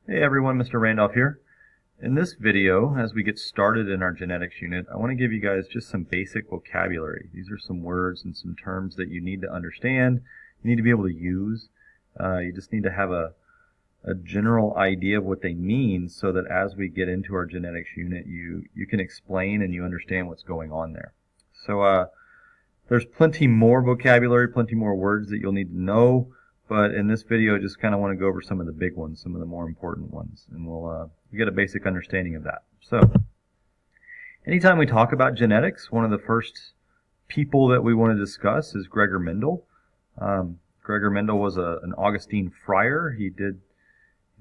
Hey everyone, Mr. Randolph here. In this video, as we get started in our genetics unit, I want to give you guys just some basic vocabulary. These are some words and some terms that you need to understand, you need to be able to use. You just need to have a general idea of what they mean so that as we get into our genetics unit, you can explain and you understand what's going on there. So there's plenty more vocabulary, plenty more words that you'll need to know. But in this video, I just kind of want to go over some of the big ones, some of the more important ones, and we'll get a basic understanding of that. So, anytime we talk about genetics, one of the first people that we want to discuss is Gregor Mendel. Gregor Mendel was an Augustine friar. He did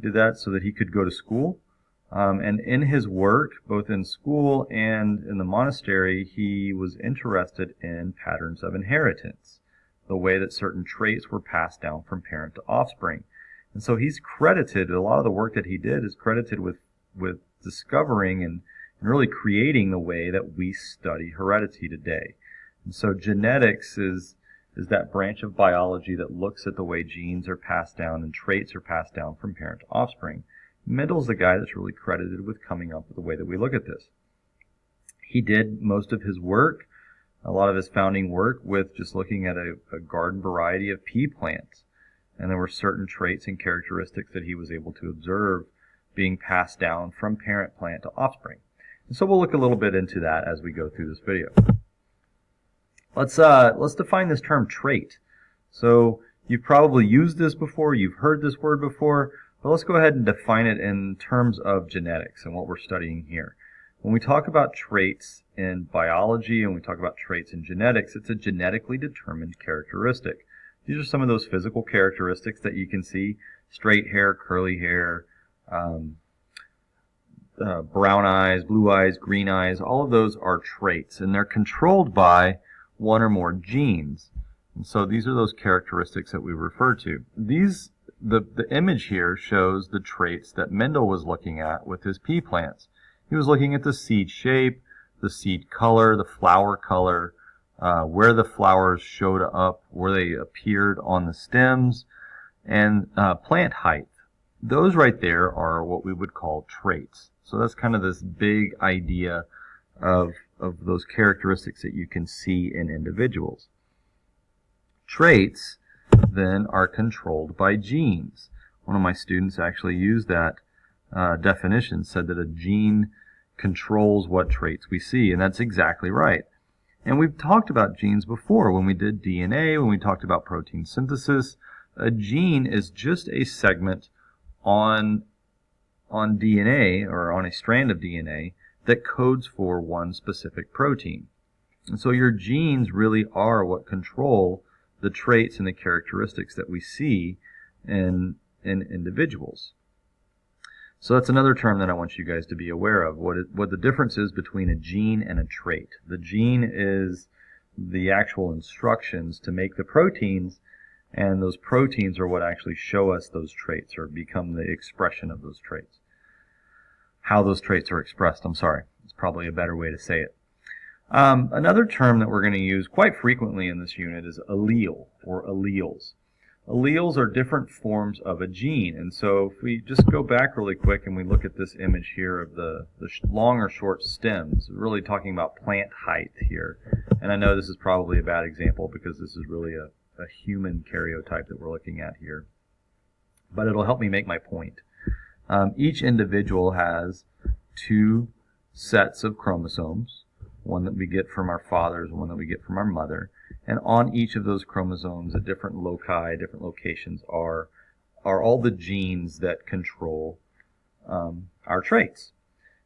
that so that he could go to school. And in his work, both in school and in the monastery, he was interested in patterns of inheritance, the way that certain traits were passed down from parent to offspring. And so he's credited, a lot of the work that he did is credited with discovering and really creating the way that we study heredity today. And so genetics is that branch of biology that looks at the way genes are passed down and traits are passed down from parent to offspring. Mendel's the guy that's really credited with coming up with the way that we look at this. He did most of his work, a lot of his founding work, with just looking at a garden variety of pea plants. And there were certain traits and characteristics that he was able to observe being passed down from parent plant to offspring. And so we'll look a little bit into that as we go through this video. Let's define this term trait. So you've probably used this before, you've heard this word before, but let's go ahead and define it in terms of genetics and what we're studying here. When we talk about traits in biology and we talk about traits in genetics, it's a genetically determined characteristic. These are some of those physical characteristics that you can see: straight hair, curly hair, brown eyes, blue eyes, green eyes. All of those are traits, and they're controlled by one or more genes. And so these are those characteristics that we refer to. The image here shows the traits that Mendel was looking at with his pea plants. He was looking at the seed shape, the seed color, the flower color, where the flowers showed up, where they appeared on the stems, and plant height. Those right there are what we would call traits. So that's kind of this big idea of those characteristics that you can see in individuals. Traits then are controlled by genes. One of my students actually used that definition, said that a gene controls what traits we see, and that's exactly right. And we've talked about genes before when we did DNA, when we talked about protein synthesis. A gene is just a segment on DNA, or on a strand of DNA, that codes for one specific protein. And so your genes really are what control the traits and the characteristics that we see in individuals. So that's another term that I want you guys to be aware of, what the difference is between a gene and a trait. The gene is the actual instructions to make the proteins, and those proteins are what actually show us those traits or become the expression of those traits. How those traits are expressed, it's probably a better way to say it. Another term that we're going to use quite frequently in this unit is allele or alleles. Alleles are different forms of a gene, and so if we just go back really quick and we look at this image here of the long or short stems, we're really talking about plant height here. And I know this is probably a bad example because this is really a human karyotype that we're looking at here, but it'll help me make my point. Each individual has two sets of chromosomes, one that we get from our fathers, one that we get from our mother. And on each of those chromosomes at different loci, different locations, are all the genes that control our traits.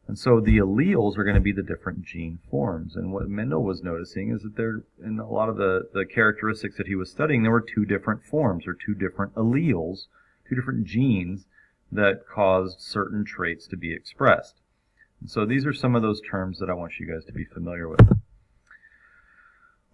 And so the alleles are going to be the different gene forms. And what Mendel was noticing is that there, in a lot of the characteristics that he was studying, there were two different forms, or two different alleles, two different genes that caused certain traits to be expressed. And so these are some of those terms that I want you guys to be familiar with.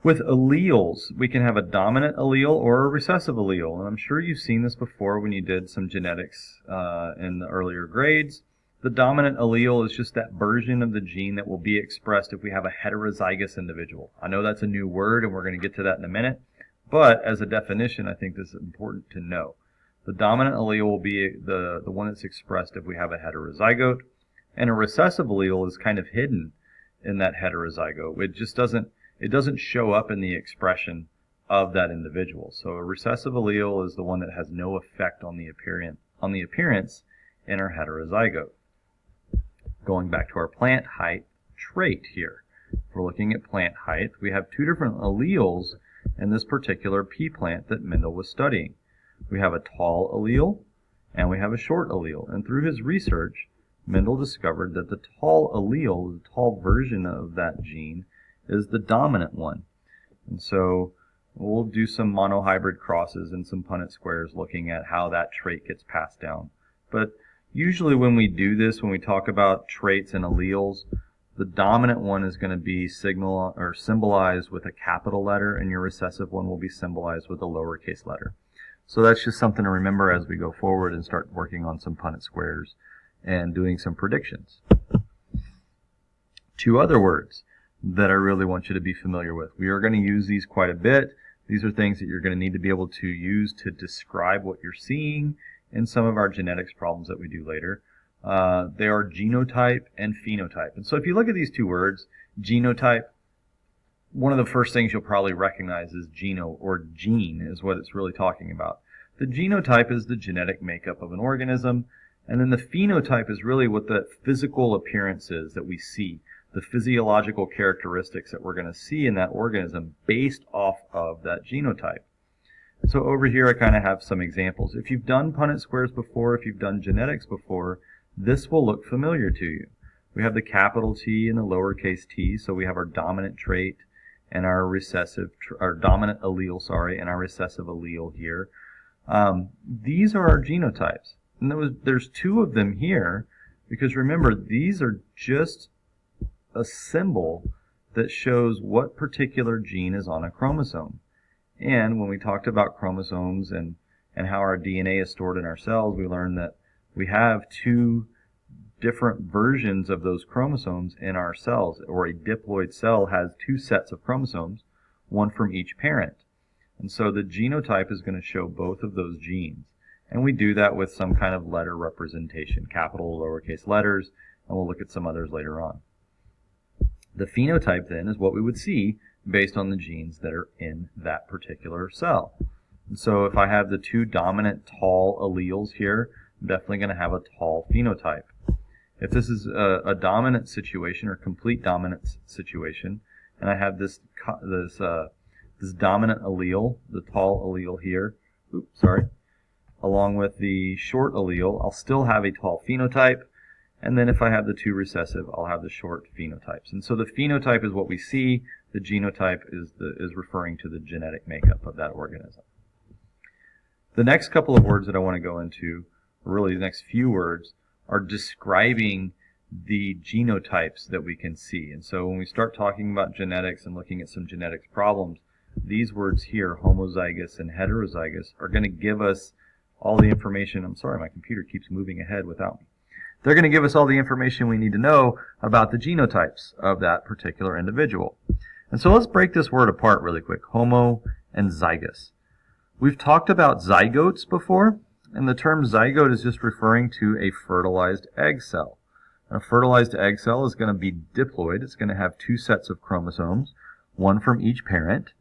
With alleles, we can have a dominant allele or a recessive allele. And I'm sure you've seen this before when you did some genetics in the earlier grades. The dominant allele is just that version of the gene that will be expressed if we have a heterozygous individual. I know that's a new word, and we're going to get to that in a minute. But as a definition, I think this is important to know. The dominant allele will be the one that's expressed if we have a heterozygote, and a recessive allele is kind of hidden in that heterozygote. It doesn't show up in the expression of that individual. So a recessive allele is the one that has no effect on the appearance in our heterozygote. Going back to our plant height trait here. If we're looking at plant height, we have two different alleles in this particular pea plant that Mendel was studying. We have a tall allele and we have a short allele. And through his research, Mendel discovered that the tall allele, the tall version of that gene, is the dominant one. And so we'll do some monohybrid crosses and some Punnett squares looking at how that trait gets passed down. But usually when we do this, when we talk about traits and alleles, the dominant one is going to be symbolized with a capital letter, and your recessive one will be symbolized with a lowercase letter. So that's just something to remember as we go forward and start working on some Punnett squares and doing some predictions. Two other words that I really want you to be familiar with. We are going to use these quite a bit. These are things that you're going to need to be able to use to describe what you're seeing in some of our genetics problems that we do later. They are genotype and phenotype. And so if you look at these two words, genotype, one of the first things you'll probably recognize is geno, or gene, is what it's really talking about. The genotype is the genetic makeup of an organism, and then the phenotype is really what the physical appearance is that we see, the physiological characteristics that we're going to see in that organism based off of that genotype. So over here I kind of have some examples. If you've done Punnett squares before, if you've done genetics before, this will look familiar to you. We have the capital T and the lowercase t, so we have our dominant trait and our dominant allele, and our recessive allele here. These are our genotypes. And there's two of them here, because remember, these are just a symbol that shows what particular gene is on a chromosome. And when we talked about chromosomes and how our DNA is stored in our cells, we learned that we have two different versions of those chromosomes in our cells, or a diploid cell has two sets of chromosomes, one from each parent. And so the genotype is going to show both of those genes. And we do that with some kind of letter representation, capital, lowercase letters, and we'll look at some others later on. The phenotype then is what we would see based on the genes that are in that particular cell. And so if I have the two dominant tall alleles here, I'm definitely going to have a tall phenotype. If this is a dominant situation or complete dominant situation, and I have this dominant allele, the tall allele here, along with the short allele, I'll still have a tall phenotype. And then if I have the two recessive, I'll have the short phenotypes. And so the phenotype is what we see. The genotype is referring to the genetic makeup of that organism. The next couple of words that I want to go into, or really the next few words, are describing the genotypes that we can see. And so when we start talking about genetics and looking at some genetics problems, these words here, homozygous and heterozygous, are going to give us all the information. I'm sorry, my computer keeps moving ahead without me. They're going to give us all the information we need to know about the genotypes of that particular individual. And so let's break this word apart really quick, homo and zygous. We've talked about zygotes before, and the term zygote is just referring to a fertilized egg cell. A fertilized egg cell is going to be diploid. It's going to have two sets of chromosomes, one from each parent.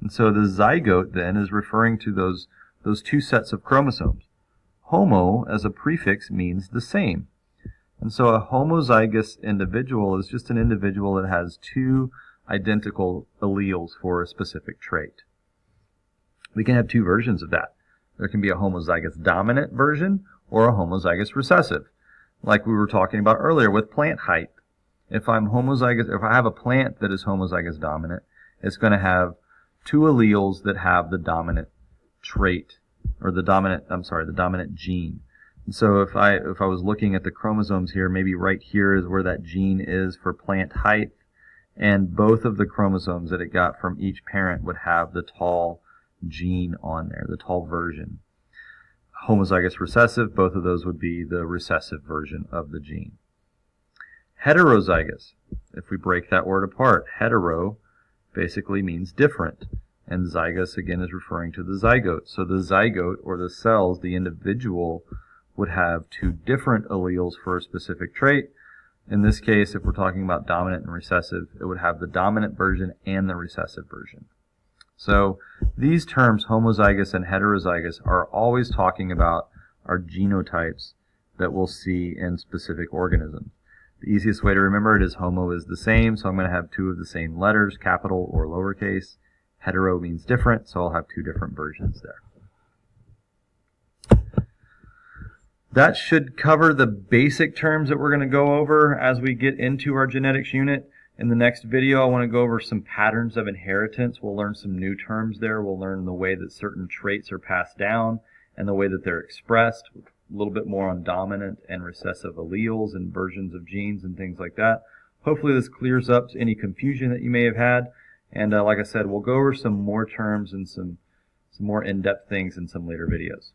And so the zygote then is referring to those two sets of chromosomes. Homo as a prefix means the same. And so a homozygous individual is just an individual that has two identical alleles for a specific trait. We can have two versions of that. There can be a homozygous dominant version or a homozygous recessive, like we were talking about earlier with plant height. If I have a plant that is homozygous dominant, it's going to have two alleles that have the dominant trait, or the dominant gene. And so if I was looking at the chromosomes here, maybe right here is where that gene is for plant height, and both of the chromosomes that it got from each parent would have the tall gene on there, the tall version. Homozygous recessive, both of those would be the recessive version of the gene. Heterozygous, if we break that word apart, hetero basically means different. and zygous again is referring to the zygote. So the zygote, or the cells, the individual, would have two different alleles for a specific trait. In this case, if we're talking about dominant and recessive, it would have the dominant version and the recessive version. So these terms, homozygous and heterozygous, are always talking about our genotypes that we'll see in specific organisms. The easiest way to remember it is homo is the same, so I'm going to have two of the same letters, capital or lowercase. Hetero means different, so I'll have two different versions there. That should cover the basic terms that we're going to go over as we get into our genetics unit. In the next video, I want to go over some patterns of inheritance. We'll learn some new terms there. We'll learn the way that certain traits are passed down and the way that they're expressed. A little bit more on dominant and recessive alleles and versions of genes and things like that. Hopefully this clears up any confusion that you may have had. And like I said, we'll go over some more terms and some more in-depth things in some later videos.